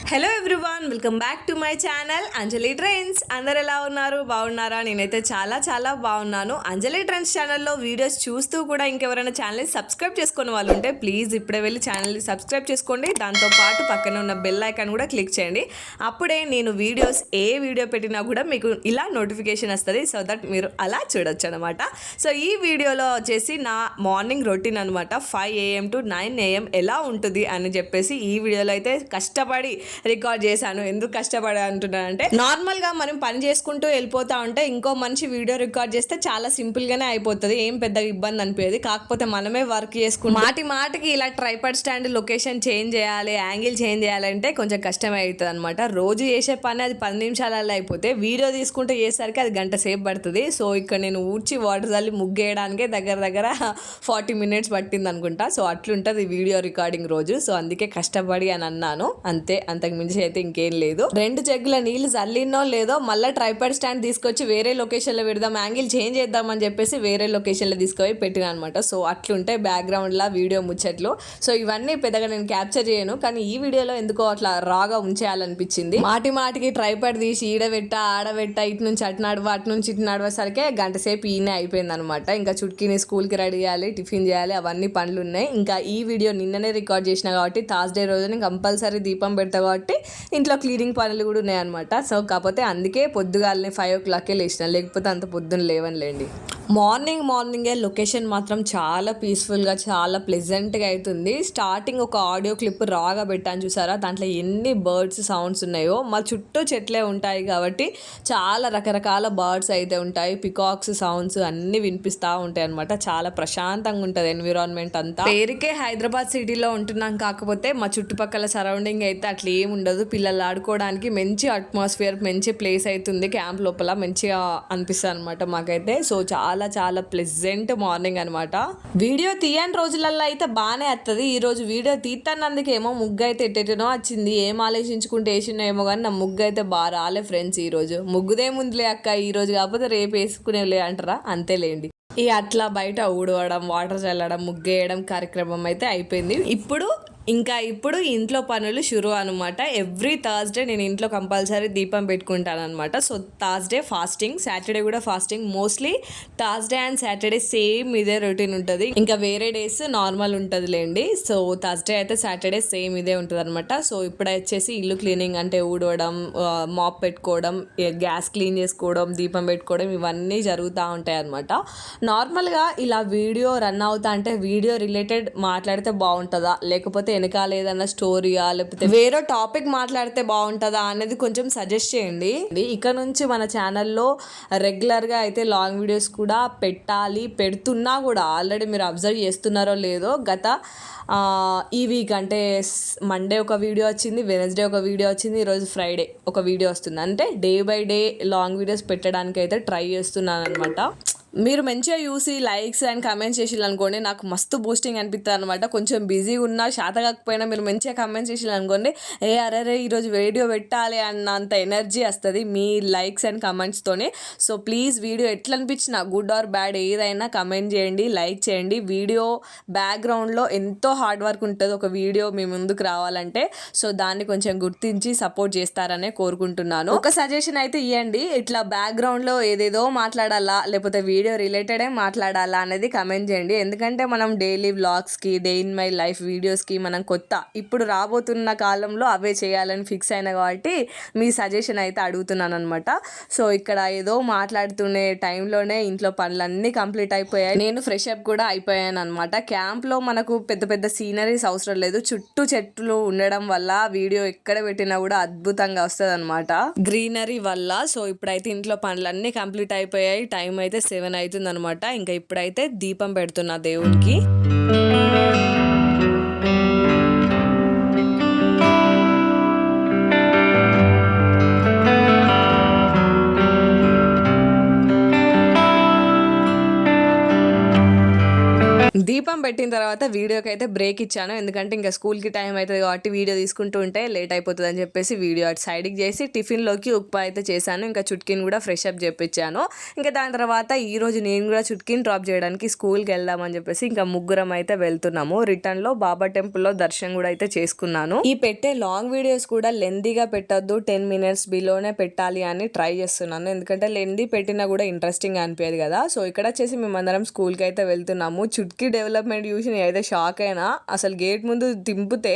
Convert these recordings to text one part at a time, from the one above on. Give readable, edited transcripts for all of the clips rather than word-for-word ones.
Hello everyone, welcome back to my channel Anjali trends. అందరు ఎలా ఉన్నారు? బాగున్నారా? నేనైతే చాలా బాగున్నాను. అంజలి ట్రెండ్స్ ఛానల్లో వీడియోస్ చూస్తూ కూడా ఇంకెవరైనా ఛానల్ని సబ్స్క్రైబ్ చేసుకునే వాళ్ళు ఉంటే ప్లీజ్ ఇప్పుడే వెళ్ళి ఛానల్ని సబ్స్క్రైబ్ చేసుకోండి. దాంతోపాటు పక్కన ఉన్న బెల్ ఐకాన్ కూడా క్లిక్ చేయండి. అప్పుడే నేను ఏ వీడియో పెట్టినా కూడా మీకు ఇలా నోటిఫికేషన్ వస్తుంది. సో దట్ మీరు అలా చూడొచ్చు అనమాట. సో ఈ వీడియోలో వచ్చేసి నా మార్నింగ్ రొటీన్ అనమాట. 5 AM to 9 AM ఎలా ఉంటుంది అని చెప్పేసి ఈ వీడియోలో అయితే కష్టపడి రికార్డ్ చేశాను. ఎందుకు కష్టపడి అంటున్నానంటే, నార్మల్గా మనం పని చేసుకుంటూ వెళ్ళిపోతా ఉంటే ఇంకో మనిషి వీడియో రికార్డ్ చేస్తే చాలా సింపుల్గానే అయిపోతుంది, ఏం పెద్ద ఇబ్బంది అనిపించేది. కాకపోతే మనమే వర్క్ చేసుకుంటూ మాటికి ఇలా ట్రైపాడ్ స్టాండ్ లొకేషన్ చేంజ్ చేయాలి, యాంగిల్ చేంజ్ చేయాలంటే కొంచెం కష్టమే అవుతుంది అనమాట. రోజు చేసే పని అది 10 నిమిషాలలో అయిపోతే వీడియో తీసుకుంటూ చేసరికి అది గంట సేపు పడుతుంది. సో ఇక్కడ నేను ఊడ్చి వాటర్ చల్లి ముగ్గేయడానికే దగ్గర 40 minutes పట్టింది అనుకుంటా. సో అట్లుంటుంది వీడియో రికార్డింగ్ రోజు. సో అందుకే కష్టపడి అని అన్నాను, అంతే. అంతకు మించి అయితే ఇంకేం లేదు. 2 జగ్గుల నీళ్ళు చల్లినో లేదో మళ్ళీ ట్రైపాడ్ స్టాండ్ తీసుకొచ్చి వేరే లొకేషన్లో పెడదాం, యాంగిల్ చేంజ్ చేద్దామని చెప్పేసి వేరే లొకేషన్లో తీసుకుపోయి పెట్టిన అనమాట. సో అట్లుంటే బ్యాక్గ్రౌండ్లో వీడియో ముచ్చట్లు. సో ఇవన్నీ పెద్దగా నేను క్యాప్చర్ చేయను, కానీ ఈ వీడియోలో ఎందుకో అట్లా రాగా ఉంచేయాలనిపించింది. మాటికి ట్రైపాడ్ తీసి ఆడబెట్ట ఇటు నుంచి అటు నడవ, అటు నుంచి ఇటు నడవసరికే గంట సేపు ఈయనే అయిపోయింది అనమాట. ఇంకా చుట్కీని స్కూల్కి రెడీ చేయాలి, టిఫిన్ చేయాలి, అవన్నీ పనులు ఉన్నాయి. ఇంకా ఈ వీడియో నిన్ననే రికార్డ్ చేసిన కాబట్టి థర్స్డే రోజున కంపల్సరీ దీపం పెడతా కాబట్టి ఇంట్లో క్లీనింగ్ పనులు కూడా ఉన్నాయన్నమాట. సో కాకపోతే అందుకే పొద్దుగాలనే 5 o'clock లేచిన, లేకపోతే అంత పొద్దున్న లేవనిలేండి. మార్నింగే లొకేషన్ మాత్రం చాలా పీస్ఫుల్గా, చాలా ప్లెజెంట్గా అవుతుంది. స్టార్టింగ్ ఒక ఆడియో క్లిప్ రాగా పెట్టాను, చూసారా? దాంట్లో ఎన్ని బర్డ్స్ సౌండ్స్ ఉన్నాయో. మా చుట్టూ చెట్లే ఉంటాయి కాబట్టి చాలా రకరకాల బర్డ్స్ అయితే ఉంటాయి, పికాక్స్ సౌండ్స్ అన్నీ వినిపిస్తూ ఉంటాయి అనమాట. చాలా ప్రశాంతంగా ఉంటుంది ఎన్విరాన్మెంట్ అంతా. పేరుకే హైదరాబాద్ సిటీలో ఉంటున్నాం, కాకపోతే మా చుట్టుపక్కల సరౌండింగ్ అయితే అట్లా ఏమి ఉండదు. పిల్లలు ఆడుకోవడానికి మంచి అట్మాస్ఫియర్, మంచి ప్లేస్ అవుతుంది. క్యాంప్ లోపల మంచిగా అనిపిస్తుంది అనమాట మాకైతే. సో చాలా ప్లెజెంట్ మార్నింగ్ అనమాట. వీడియో తీయని రోజులలో అయితే బాగానే వస్తుంది. ఈ రోజు వీడియో తీస్తానందుకేమో ముగ్గు అయితే ఎట్టెటనో వచ్చింది. ఏం ఆలోచించుకుంటే వేసినేమో కానీ నా ముగ్గు అయితే బాగా రాలే ఫ్రెండ్స్. ఈ రోజు ముగ్గుదేముందిలే అక్క, ఈ రోజు కాకపోతే రేపు వేసుకునేలే అంటారా, అంతేలేండి. అట్లా బయట ఊడవడం, వాటర్ చల్లడం, ముగ్గేయడం కార్యక్రమం అయితే అయిపోయింది. ఇప్పుడు ఇంట్లో పనులు షురు అనమాట. ఎవ్రీ థర్స్డే నేను ఇంట్లో కంపల్సరీ దీపం పెట్టుకుంటాను అనమాట. సో థర్స్డే ఫాస్టింగ్, సాటర్డే కూడా fasting. Mostly Thursday and Saturday same ఇదే రొటీన్ ఉంటుంది. ఇంకా వేరే డేస్ నార్మల్ ఉంటుంది లేండి. సో థర్స్డే అయితే సాటర్డే సేమ్ ఇదే ఉంటుంది అనమాట. సో ఇప్పుడు వచ్చేసి ఇల్లు క్లీనింగ్ అంటే ఊడవడం, మాప్ పెట్టుకోవడం, గ్యాస్ క్లీన్ చేసుకోవడం, దీపం పెట్టుకోవడం, ఇవన్నీ జరుగుతూ ఉంటాయి అనమాట. నార్మల్గా ఇలా వీడియో రన్ అవుతా అంటే వీడియో రిలేటెడ్ మాట్లాడితే బాగుంటుందా, లేకపోతే వెనకాల ఏదన్నా స్టోరీయా, లేకపోతే వేరే టాపిక్ మాట్లాడితే బాగుంటుందా అనేది కొంచెం సజెస్ట్ చేయండి. ఇక నుంచి మన ఛానల్లో రెగ్యులర్గా అయితే లాంగ్ వీడియోస్ కూడా పెడుతున్నా కూడా ఆల్రెడీ మీరు అబ్జర్వ్ చేస్తున్నారో లేదో, గత ఈ వీక్ అంటే మండే ఒక వీడియో వచ్చింది, వెనస్డే ఒక వీడియో వచ్చింది, ఈరోజు ఫ్రైడే ఒక వీడియో వస్తుంది. అంటే day by day long videos పెట్టడానికి అయితే ట్రై చేస్తున్నాను అనమాట. మీరు మంచిగా చూసి లైక్స్ అండ్ కమెంట్స్ చేసి అనుకోండి, నాకు మస్తు బూస్టింగ్ అనిపిస్తుంది అనమాట. కొంచెం బిజీగా ఉన్నా, శాత కాకపోయినా మీరు మంచిగా కమెంట్స్ చేసి అనుకోండి, అరే ఈరోజు వీడియో పెట్టాలి అన్నంత ఎనర్జీ వస్తుంది మీ లైక్స్ అండ్ కమెంట్స్తోనే. సో ప్లీజ్ వీడియో ఎట్లా అనిపించినా, గుడ్ ఆర్ బ్యాడ్ ఏదైనా కమెంట్ చేయండి, లైక్ చేయండి. వీడియో బ్యాక్గ్రౌండ్లో ఎంతో హార్డ్ వర్క్ ఉంటుంది ఒక వీడియో మీ ముందుకు రావాలంటే. సో దాన్ని కొంచెం గుర్తించి సపోర్ట్ చేస్తారనే కోరుకుంటున్నాను. ఒక సజెషన్ అయితే ఇవ్వండి, ఇట్లా బ్యాక్గ్రౌండ్లో ఏదేదో మాట్లాడాలా, లేకపోతే వీడియో రిలేటెడే మాట్లాడాలా అనేది కమెంట్ చేయండి. ఎందుకంటే మనం డైలీ వ్లాగ్స్కి, డే ఇన్ మై లైఫ్ వీడియోస్కి మనం ఇప్పుడు రాబోతున్న కాలంలో అవే చేయాలని ఫిక్స్ అయినా కాబట్టి మీ సజెషన్ అయితే అడుగుతున్నాను అనమాట. సో ఇక్కడ ఏదో మాట్లాడుతునే టైంలోనే ఇంట్లో పనులన్నీ కంప్లీట్ అయిపోయాయి. నేను ఫ్రెష్ అప్ కూడా అయిపోయాను అనమాట. క్యాంప్లో మనకు పెద్ద సీనరీస్ అవసరం లేదు, చుట్టూ చెట్లు ఉండడం వల్ల వీడియో ఎక్కడ పెట్టినా కూడా అద్భుతంగా వస్తుంది అనమాట, గ్రీనరీ వల్ల. సో ఇప్పుడైతే ఇంట్లో పనులన్నీ కంప్లీట్ అయిపోయాయి. టైం అయితే 7 అవుతుంది అనమాట. ఇంకా ఇప్పుడైతే దీపం పెడుతున్నా దేవునికి. దీపం పెట్టిన తర్వాత వీడియోకి అయితే బ్రేక్ ఇచ్చాను, ఎందుకంటే ఇంకా స్కూల్కి టైం అవుతుంది కాబట్టి వీడియో తీసుకుంటూ ఉంటే లేట్ అయిపోతుంది అని చెప్పేసి వీడియో అటు సైడ్కి చేసి టిఫిన్లోకి ఉప్మా అయితే చేశాను. ఇంకా చుట్కీని కూడా ఫ్రెష్ అప్ చేపించాను. ఇంకా దాని తర్వాత ఈరోజు నేను కూడా చుట్కీని డ్రాప్ చేయడానికి స్కూల్కి వెళ్దామని చెప్పేసి ఇంకా ముగ్గురం అయితే వెళ్తున్నాము. రిటర్న్లో బాబా టెంపుల్లో దర్శనం కూడా అయితే చేసుకున్నాను. ఈ పెట్టే లాంగ్ వీడియోస్ కూడా లెందీగా పెట్టొద్దు, 10 minutes బిలోనే పెట్టాలి అని ట్రై చేస్తున్నాను, ఎందుకంటే లెందీ పెట్టినా కూడా ఇంట్రెస్టింగ్ అనిపించదు కదా. సో ఇక్కడ వచ్చేసి మేమందరం స్కూల్కి అయితే వెళ్తున్నాము. చుట్కీ డెవలప్మెంట్ చూసి నేనైతే షాక్ అయినా. అసలు గేట్ ముందు దింపితే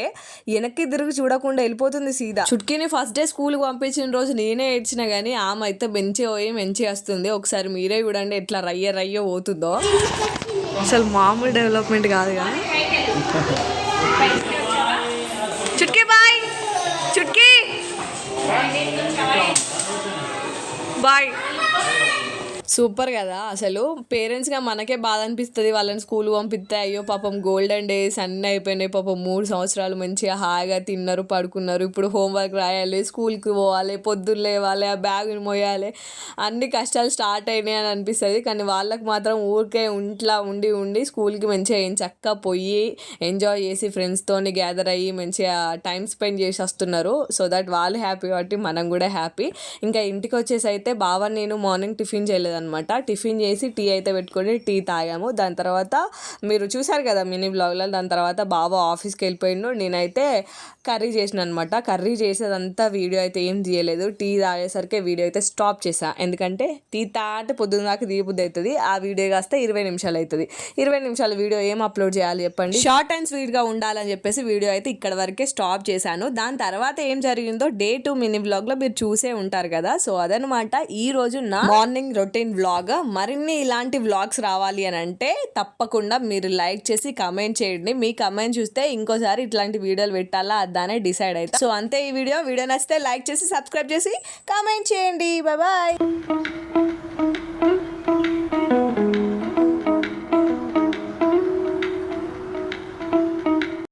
వెనక్కి తిరిగి చూడకుండా వెళ్ళిపోతుంది సీదా. చుట్కీని ఫస్ట్ డే స్కూల్కి పంపించిన రోజు నేనే ఏడ్చినా కానీ ఆమె అయితే మంచి వస్తుంది. ఒకసారి మీరే చూడండి ఎట్లా రయ్య పోతుందో. అసలు మామూలు డెవలప్మెంట్ కాదు కదా. Chutki bye, Chutki bye. Super కదా. అసలు పేరెంట్స్గా మనకే బాధ అనిపిస్తుంది వాళ్ళని స్కూల్ పంపిస్తే. అయ్యో పాపం గోల్డెన్ డేస్ అన్నీ అయిపోయినాయి, పాపం 3 సంవత్సరాలు మంచిగా హాయిగా తిన్నారు పడుకున్నారు. ఇప్పుడు హోంవర్క్ రాయాలి, స్కూల్కి పోవాలి, పొద్దున్న లేవాలి, ఆ బ్యాగ్ని మోయాలి, అన్ని కష్టాలు స్టార్ట్ అయినాయి అని అనిపిస్తుంది. కానీ వాళ్ళకి మాత్రం ఊరికే ఇంట్లో ఉండి స్కూల్కి మంచిగా ఏం చక్కగా పోయి ఎంజాయ్ చేసి ఫ్రెండ్స్తో గ్యాదర్ అయ్యి మంచిగా టైం స్పెండ్ చేసి వస్తున్నారు. సో దట్ వాళ్ళు హ్యాపీ కాబట్టి మనం కూడా హ్యాపీ. ఇంకా ఇంటికి వచ్చేసి అయితే బావ నేను మార్నింగ్ టిఫిన్ చేయలేదు అనమాట. టిఫిన్ చేసి టీ అయితే పెట్టుకొని టీ తాగాము. దాని తర్వాత మీరు చూసారు కదా మినీ బ్లాగ్లో. దాని తర్వాత బావ ఆఫీస్కి వెళ్ళిపోయిండు, నేనైతే కర్రీ చేసిన అనమాట. కర్రీ చేసేదంతా వీడియో అయితే ఏం తీయలేదు. టీ తాగేసరికి వీడియో అయితే స్టాప్ చేసా, ఎందుకంటే టీ తాటే పొద్దున్న దాకా తీయబుద్ధి అవుతుంది. ఆ వీడియో కాస్తే 20 నిమిషాలు అవుతుంది. 20 నిమిషాల వీడియో ఏం అప్లోడ్ చేయాలి చెప్పండి. షార్ట్ అండ్ స్వీట్గా ఉండాలని చెప్పేసి వీడియో అయితే ఇక్కడ వరకే స్టాప్ చేశాను. దాని తర్వాత ఏం జరిగిందో డే 2 మినీ బ్లాగ్లో మీరు చూసే ఉంటారు కదా. సో అదనమాట ఈ రోజు నా మార్నింగ్ రొటీన్ వ్లాగ్. మరిన్ని ఇలాంటి వ్లాగ్స్ రావాలి అని అంటే తప్పకుండా మీరు లైక్ చేసి కమెంట్ చేయండి. మీ కమెంట్ చూస్తే ఇంకోసారి ఇట్లాంటి వీడియోలు పెట్టాలా అదానే డిసైడ్ అవుతా. సో అంతే ఈ వీడియో నచ్చితే లైక్ చేసి సబ్స్క్రైబ్ చేసి కమెంట్ చేయండి. Bye bye.